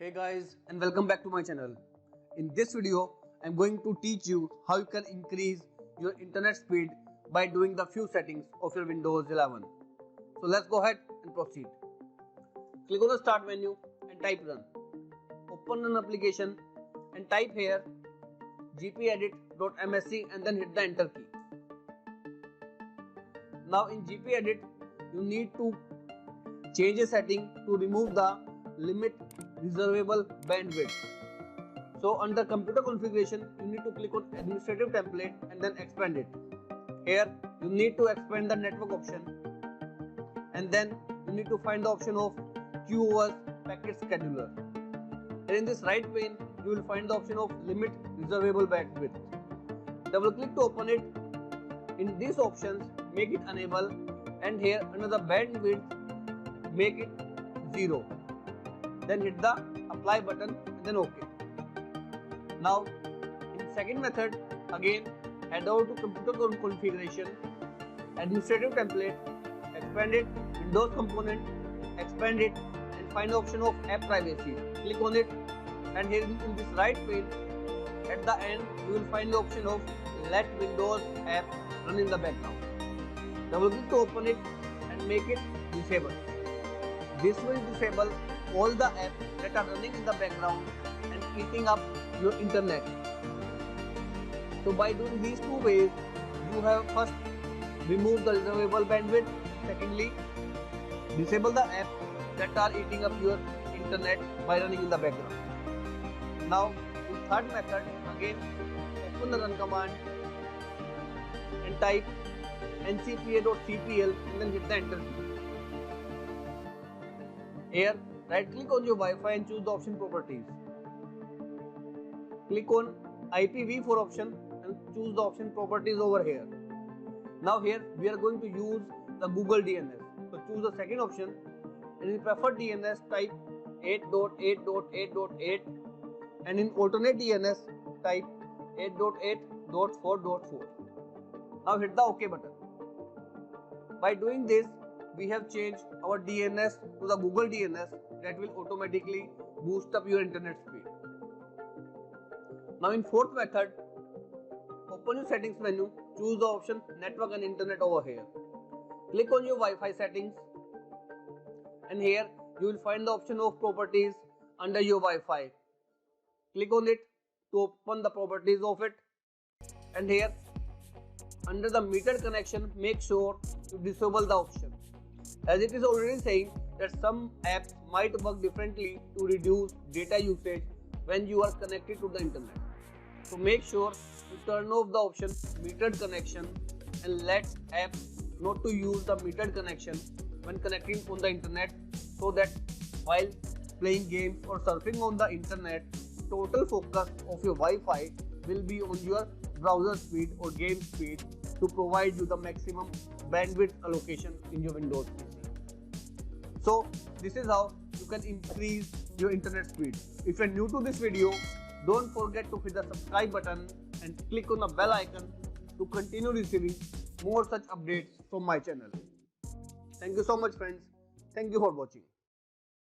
Hey guys, and welcome back to my channel. In this video, I'm going to teach you how you can increase your internet speed by doing the few settings of your Windows 11. So let's go ahead and proceed. Click on the start menu and type run. Open an application and type here gpedit.msc and then hit the enter key. Now in gpedit, you need to change a setting to remove the limit reservable bandwidth. So under computer configuration, you need to click on administrative template and then expand it. Here you need to expand the network option, and then you need to find the option of QoS packet scheduler. And in this right pane, you will find the option of limit reservable bandwidth. Double click to open it. In these options, make it enable, and here under the bandwidth, make it 0. Then hit the apply button and then OK. Now in second method, again head over to computer configuration, administrative template, expand it, Windows component, expand it, and find the option of app privacy. Click on it, and here in this right pane, at the end you will find the option of let Windows app run in the background. Double click to open it and make it disabled. This will disable all the apps that are running in the background and eating up your internet. So by doing these two ways, you have first removed the reservable bandwidth, secondly disable the apps that are eating up your internet by running in the background. Now in third method, again open the run command and type ncpa.cpl and then hit the enter key. Here right click on your Wi-Fi and choose the option properties. Click on IPv4 option and choose the option properties over here. Now here we are going to use the Google DNS. So choose the second option, and in preferred DNS type 8.8.8.8, and in alternate DNS type 8.8.4.4. Now hit the OK button. By doing this, we have changed our DNS to the Google DNS that will automatically boost up your internet speed. Now in fourth method, open your settings menu, choose the option network and internet over here. Click on your Wi-Fi settings, and here you will find the option of properties under your Wi-Fi. Click on it to open the properties of it, and here under the metered connection, make sure to disable the option, as it is already saying that some apps might work differently to reduce data usage when you are connected to the internet. So make sure to turn off the option metered connection and let apps not to use the metered connection when connecting on the internet, so that while playing games or surfing on the internet, total focus of your Wi-Fi will be on your browser speed or game speed to provide you the maximum bandwidth allocation in your Windows PC. So this is how you can increase your internet speed. If you are new to this video, don't forget to hit the subscribe button and click on the bell icon to continue receiving more such updates from my channel. Thank you so much friends. Thank you for watching.